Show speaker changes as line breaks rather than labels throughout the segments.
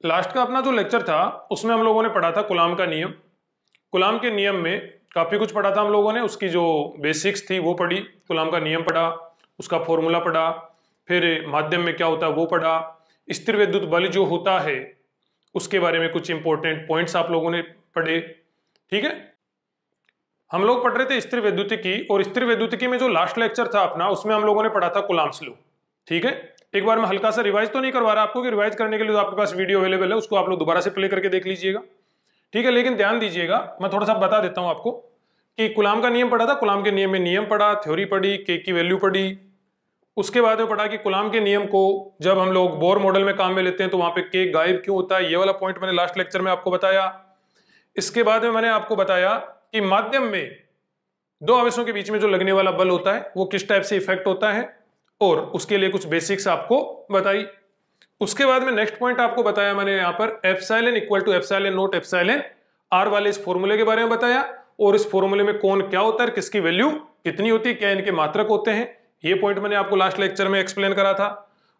Last का अपना जो लेक्चर था उसमें हम लोगों ने पढ़ा था कूलाम का नियम। कूलाम के नियम में काफी कुछ पढ़ा था हम लोगों ने, उसकी जो बेसिक्स थी वो पढ़ी, कूलाम का नियम पढ़ा, उसका फॉर्मूला पढ़ा, फिर माध्यम में क्या होता है वो पढ़ा, स्थिर विद्युत बल जो होता है उसके बारे में कुछ इंपॉर्टेंट पॉइंट्स आप लोगों ने पढ़े। ठीक है, हम लोग पढ़ रहे थे स्थिर विद्युतिकी, और स्थिर विद्युतिकी में जो लास्ट लेक्चर था अपना उसमें हम लोगों ने पढ़ा था कूलाम्स लॉ। ठीक है, एक बार मैं हल्का सा रिवाइज तो नहीं करवा रहा आपको, कि रिवाइज करने के लिए तो आपके पास वीडियो अवेलेबल है, उसको आप लोग दोबारा से प्ले करके देख लीजिएगा। ठीक है, लेकिन ध्यान दीजिएगा, मैं थोड़ा सा बता देता हूं आपको कि कूलाम का नियम पढ़ा था, कूलाम के नियम में नियम पढ़ा, थ्योरी पढ़ी, के की वैल्यू पढ़ी। उसके बाद में पढ़ा कि कूलाम के नियम को जब हम लोग बोर मॉडल में काम में लेते हैं तो वहां पे के गायब क्यों होता है, ये वाला पॉइंट मैंने लास्ट लेक्चर में आपको बताया। इसके बाद में मैंने आपको बताया कि माध्यम में दो आवेशों के बीच में जो लगने वाला बल होता है वो किस टाइप से इफेक्ट होता है, और उसके लिए कुछ बेसिक्स आपको बताई। उसके बाद में नेक्स्ट पॉइंट आपको बताया मैंने यहाँ पर epsilon equal to epsilon not epsilon R वाले इस फॉर्मूले के बारे में बताया, और इस फॉर्मूले में कौन क्या होता है, किसकी वैल्यू कितनी होती है, क्या इनके मात्रक होते हैं, ये पॉइंट मैंने आपको लास्ट लेक्चर में एक्सप्लेन करा था।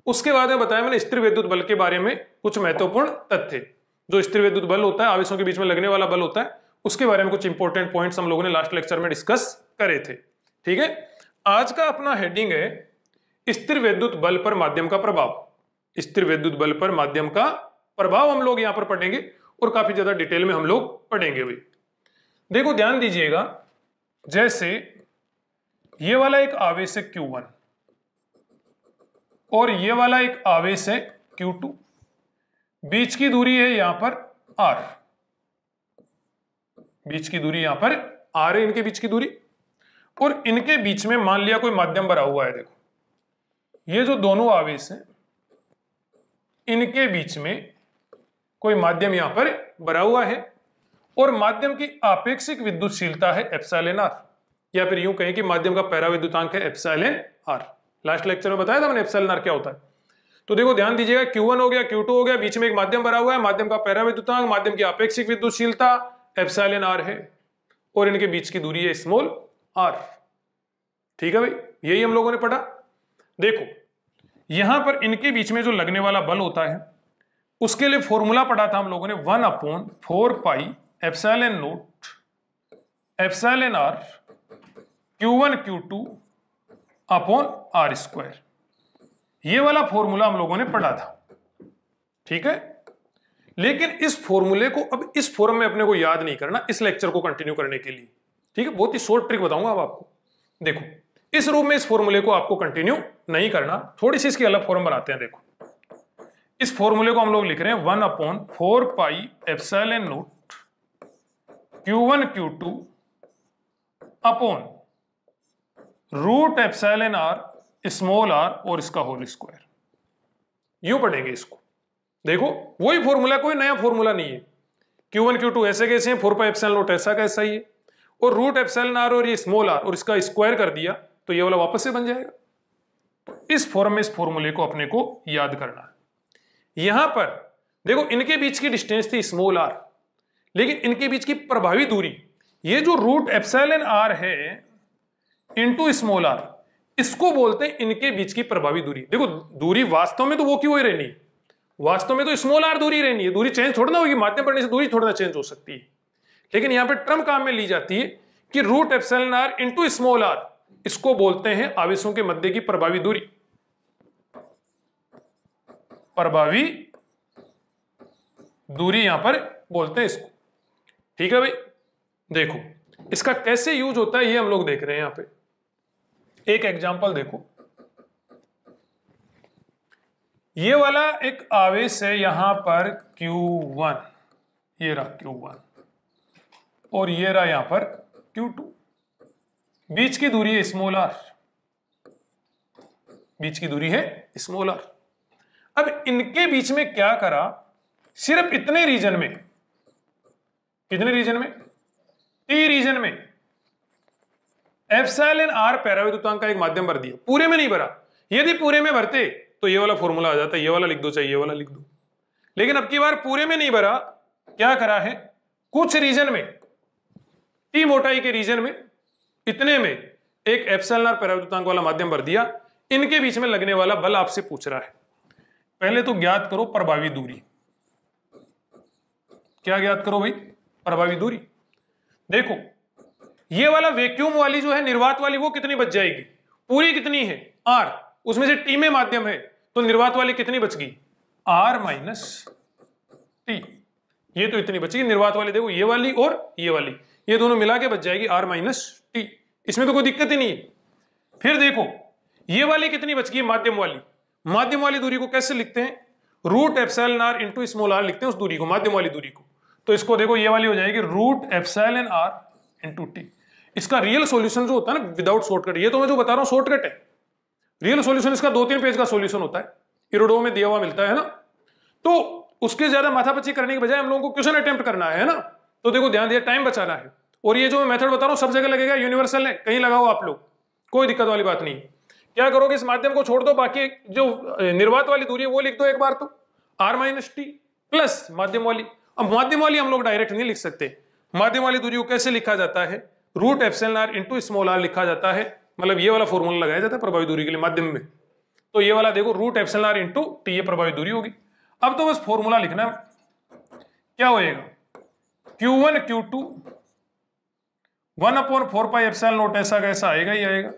उसके बाद में बताया मैंने स्थिर विद्युत बल के बारे में कुछ महत्वपूर्ण तथ्य, जो स्थिर विद्युत बल होता है, आवेशों के बीच में लगने वाला बल होता है, उसके बारे में कुछ इंपॉर्टेंट पॉइंट्स हम लोगों ने लास्ट लेक्चर में डिस्कस करे थे। ठीक है, आज का अपना हेडिंग है स्थिर विद्युत बल पर माध्यम का प्रभाव। स्थिर विद्युत बल पर माध्यम का प्रभाव हम लोग यहां पर पढ़ेंगे, और काफी ज्यादा डिटेल में हम लोग पढ़ेंगे भाई। देखो ध्यान दीजिएगा, जैसे ये वाला एक आवेश है Q1 और ये वाला एक आवेश है Q2, बीच की दूरी है यहां पर R, बीच की दूरी यहां पर R है, इनके बीच की दूरी, और इनके बीच में मान लिया कोई माध्यम भरा हुआ है। देखो ये जो दोनों आवेश हैं इनके बीच में कोई माध्यम यहां पर भरा हुआ है, और माध्यम की आपेक्षिक विद्युतशीलता है एप्सिलॉन आर, या फिर यूं कहें कि माध्यम का पराविद्युतांक है एप्सिलॉन आर। लास्ट लेक्चर में बताया था मैंने एप्सिलॉन आर क्या होता है। तो देखो ध्यान दीजिएगा, Q1 हो गया, Q2 हो गया, बीच में एक माध्यम भरा हुआ है, माध्यम का पराविद्युतांक, माध्यम की आपेक्षिक विद्युतशीलता एप्सिलॉन आर है, और इनके बीच की दूरी है स्मॉल आर। ठीक है भाई, यही हम लोगों ने पढ़ा। देखो यहां पर इनके बीच में जो लगने वाला बल होता है उसके लिए फॉर्मूला पढ़ा था हम लोगों ने 1/4 pi epsilon not epsilon R Q1 Q2 upon R square, ये वाला फॉर्मूला हम लोगों ने पढ़ा था। ठीक है, लेकिन इस फॉर्मूले को अब इस फॉर्म में अपने को याद नहीं करना इस लेक्चर को कंटिन्यू करने के लिए। ठीक है, बहुत ही शॉर्ट ट्रिक बताऊंगा अब आपको। देखो इस रूप में इस फॉर्मूले को आपको कंटिन्यू नहीं करना, थोड़ी सी इसकी अलग फॉर्म बनाते हैं। देखो इस फॉर्मूले को हम लोग लिख रहे हैं 1/4 pi epsilon not Q1 Q2 upon root epsilon R small R और इसका होल स्क्वायर, यूं पढ़ेंगे इसको। देखो वही फॉर्मूला, कोई नया फॉर्मूला नहीं है। Q1 Q2 ऐसे कैसे हैं, 4 पाई एप्सिलॉन नॉट ऐसा कैसा ही है, और रूट एप्सिलॉन आर और ये स्मॉल आर और इसका स्क्वायर कर दिया तो ये वाला वापस से बन जाएगा। तो इस फॉर्म में इस फॉर्मूले को अपने को याद करना है। यहां पर देखो इनके बीच की डिस्टेंस थी स्मॉल आर, लेकिन इनके बीच की प्रभावी दूरी ये जो रूट एप्सिलॉन आर है इनटू स्मॉल आर, इसको बोलते हैं इनके बीच की प्रभावी दूरी। देखो दूरी वास्तव में तो वो की वही रहनी है, वास्तव में तो स्मॉल आर दूरी रहनी है, दूरी चेंज थोड़ा ना होगी, माध्यम पढ़ने से दूरी थोड़ा ना चेंज हो सकती है, लेकिन यहां पे टर्म काम में ली जाती है कि root epsilon R into small R, इसको बोलते हैं आवेशों के मध्य की प्रभावी दूरी, प्रभावी दूरी यहां पर बोलते हैं इसको। ठीक है भाई, देखो इसका कैसे यूज होता है ये हम लोग देख रहे हैं। यहां पे एक एग्जांपल देखो, ये वाला एक आवेश है यहां पर Q1, ये रहा Q1 और ये रहा यहां पर Q2, बीच की दूरी है स्मॉल आर, बीच की दूरी है स्मॉल आर। अब इनके बीच में क्या करा, सिर्फ इतने रीजन में, कितने रीजन में, T रीजन में एप्सिलॉन आर पराविद्युतांक का एक माध्यम भर दिया, पूरे में नहीं भरा। यदि पूरे में भरते तो ये वाला फॉर्मूला आ जाता, ये वाला लिख दो चाहे ये वाला लिख दो, लेकिन अब की बार पूरे में नहीं भरा, क्या करा है, कुछ रीजन में, T मोटाई के रीजन में, इतने में एक एप्सिलॉन आर पराविद्युतांक वाला माध्यम भर दिया। इनके बीच में लगने वाला बल आपसे पूछ रहा है, पहले तो ज्ञात करो प्रभावी दूरी। क्या ज्ञात करो भाई? प्रभावी दूरी। देखो ये वाला वैक्यूम वाली जो है निर्वात वाली, वो कितनी बच जाएगी? पूरी कितनी है? आर, उसमें से टी में माध्यम है, तो निर्वात वाली कितनी बच गई? R minus T. ये तो इतनी बचेगी निर्वात वाली, देखो ये वाली और ये वाली, ये दोनों मिला के बच जाएगी आर माइनस टी। इसमें तो कोई दिक्कत ही नहीं है। फिर देखो ये वाली कितनी बच गई? माध्यम वाली। माध्यम वाली दूरी को कैसे लिखते हैं? Root epsilon R into small R लिखते हैं उस दूरी को, माध्यम वाली दूरी को। तो इसको देखो ये वाली हो जाएगी root epsilon R into T. इसका रियल सॉल्यूशन जो होता है ना विदाउट शॉर्टकट, ये तो मैं जो बता रहा हूं शॉर्टकट है। रियल सॉल्यूशन इसका 2-3 पेज का सॉल्यूशन होता है, इरोडो में दिया हुआ मिलता है ना। तो उसके ज्यादा माथापच्ची करने के बजाय हम लोगों को क्वेश्चन अटेम्प्ट करना है ना। तो देखो ध्यान दिया, टाइम बचाना है। और ये जो मैं मेथड बता रहा हूं सब जगह लगेगा, यूनिवर्सल है, कहीं लगाओ आप लोग, कोई दिक्कत वाली बात नहीं। क्या करोगे? इस माध्यम को छोड़ दो, बाकी जो निर्वात वाली दूरी है वो लिख दो एक बार, तो आर माइनस टी प्लस माध्यम वाली। अब माध्यम वाली हम लोग डायरेक्ट नहीं लिख सकते। माध्यम वाली दूरी को कैसे लिखा जाता है? Root epsilon R into small R लिखा जाता है। मतलब ये वाला फॉर्मूला लगाया जाता है प्रभावी दूरी के लिए माध्यम में। तो ये वाला देखो root epsilon R into T, ये प्रभावी दूरी होगी। अब तो बस फॉर्मूला लिखना है, क्या होएगा? Q1 Q2 1/4 pi epsilon not, ऐसा कैसा आएगा ही आएगा।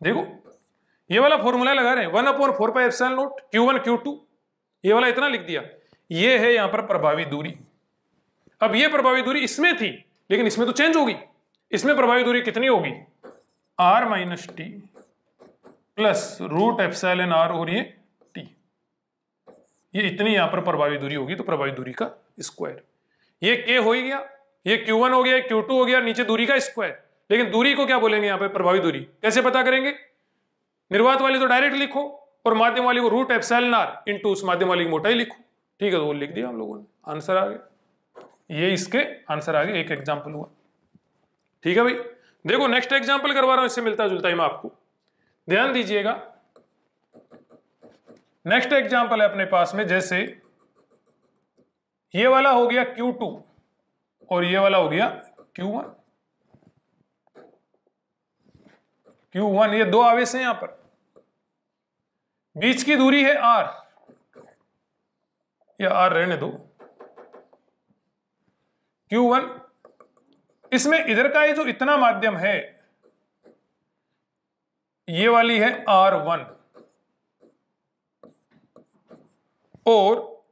देखो ये वाला फॉर्मूला लगा रहे हैं 1/4 pi epsilon not Q1 Q2, ये वाला इतना लिख दिया। ये है यहां पर प्रभावी दूरी। अब ये प्रभावी दूरी इसमें थी, लेकिन इसमें तो चेंज होगी। इसमें प्रभावी दूरी कितनी होगी? R minus T plus root epsilon R और ये टी, ये इतनी यहां पर प्रभावी दूरी होगी। तो प्रभावी दूरी का स्क्वायर, ये के हो ही गया, ये Q1 हो गया, Q2 हो गया, नीचे दूरी का स्क्वायर। लेकिन दूरी को क्या बोलेंगे यहां पे? प्रभावी दूरी। कैसे पता करेंगे? निर्वात वाली तो डायरेक्ट लिखो, और माध्यम वाली को रूट एप्सिलॉन आर इंटू उस माध्यम वाली की मोटाई लिखो। ठीक है, तो वो लिख दिया हम लोगों ने, आंसर आ गया। ये इसके आंसर आ गए, एक एग्जाम्पल हुआ। ठीक है भाई, देखो नेक्स्ट एग्जाम्पल करवा रहा हूं, इससे मिलता जुलता ही मैं आपको, ध्यान दीजिएगा। नेक्स्ट एग्जाम्पल है अपने पास में, जैसे ये वाला हो गया Q2 और ये वाला हो गया Q1। Q1 ये दो आवेश हैं यहां पर, बीच की दूरी है R, या R रहने दो। Q1 इसमें इधर का ये जो इतना माध्यम है, ये वाली है R1, और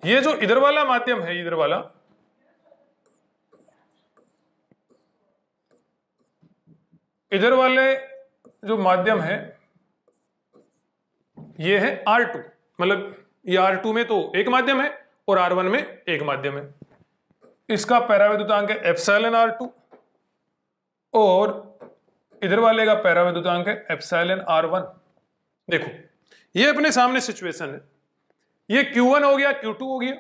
ये जो इधर वाला माध्यम है, इधर वाला, इधर वाले जो माध्यम है ये है R2। मतलब ये R2 में तो एक माध्यम है और R1 में एक माध्यम है। इसका पैराविद्युतांक है एप्सिलॉन R2 और इधर वाले का पैराविद्युतांक है एप्सिलॉन R1। देखो ये अपने सामने सिचुएशन है, ये Q1 हो गया, Q2 हो गया।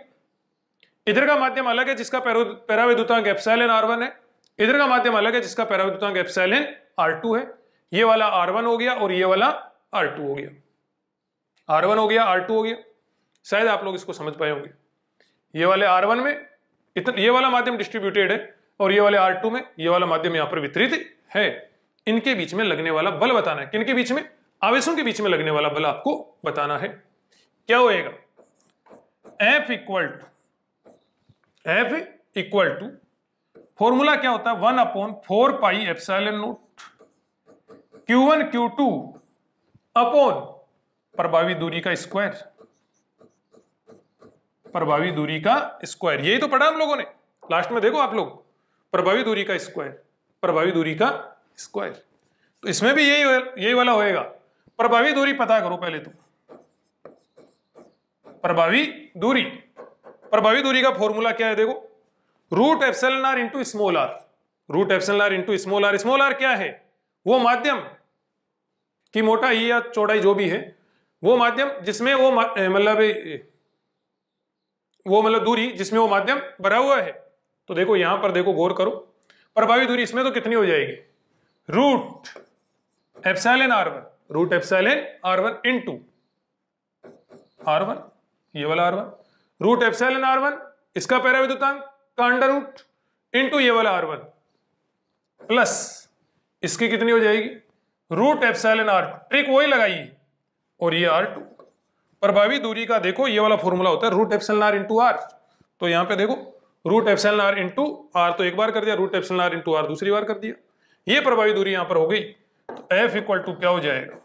इधर का माध्यम अलग है जिसका पैराविद्युतांक एप्सिलॉन R1 है, इधर का माध्यम अलग है जिसका पैराविद्युतांक एप्सिलॉन R2 है। ये वाला R1 हो गया और ये वाला R2 हो गया, R1 हो गया, R2 हो गया। शायद आप लोग इसको समझ पाए होंगे। ये वाले R1 में ये वाला माध्यम डिस्ट्रीब्यूटेड है और ये वाले R2 में ये वाला माध्यम यहां पर वितरित है। इनके बीच में लगने वाला बल बताना है। किनके बीच में? आवेशों के बीच में लगने वाला बल आपको बताना है। क्या होएगा? F इक्वल टू फॉर्मूला क्या होता है? 1/4 pi epsilon not Q1 Q2 upon प्रभावी दूरी का स्क्वायर, प्रभावी दूरी का स्क्वायर। यही तो पढ़ा हम लोगों ने लास्ट में, देखो आप लोग, प्रभावी दूरी का स्क्वायर, प्रभावी दूरी का स्क्वायर। तो इसमें भी यही वाला होएगा। प्रभावी दूरी पता करो पहले तो, प्रभावी दूरी का फॉर्मूला क्या है? देखो root epsilon R into small R, root epsilon R into small R. Small R क्या है? वो माध्यम की मोटाई या चौड़ाई जो भी है, वो माध्यम जिसमें वो मतलब दूरी जिसमें वो माध्यम भरा हुआ है। तो देखो यहां पर देखो, गौर करो, प्रभावी दूरी इसमें तो कितनी हो जाएगी? Root epsilon R1 into R1, ये वाला R1, रूट एप्सिलॉन R1 इसका पैराविद्युतांक का अंडर रूट इंटू ये वाला R1 प्लस इसकी कितनी हो जाएगी? रूट एप्सिलॉन R2, ट्रिक वही लगाइए, और ये R2। प्रभावी दूरी का देखो ये वाला फॉर्मूला होता है root epsilon R into R। तो यहाँ पे देखो root epsilon R into R तो एक बार कर दिया, root epsilon R into R दूसरी बार कर दिया, ये प्रभावी दूरी यहाँ पर हो गई। तो एफ इक्वल टू क्या हो जाएगा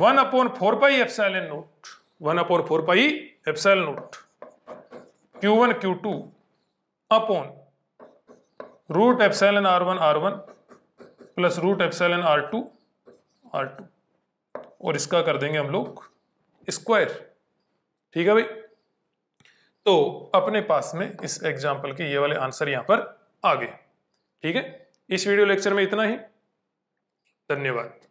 1/4 pi epsilon naught, 1/4 pi epsilon not Q1 Q2 upon root epsilon R1 plus root epsilon R2 और इसका कर देंगे हम लोग स्क्वायर। ठीक है भाई, तो अपने पास में इस एग्जाम्पल के ये वाले आंसर यहां पर आ गए। ठीक है, इस वीडियो लेक्चर में इतना ही, धन्यवाद।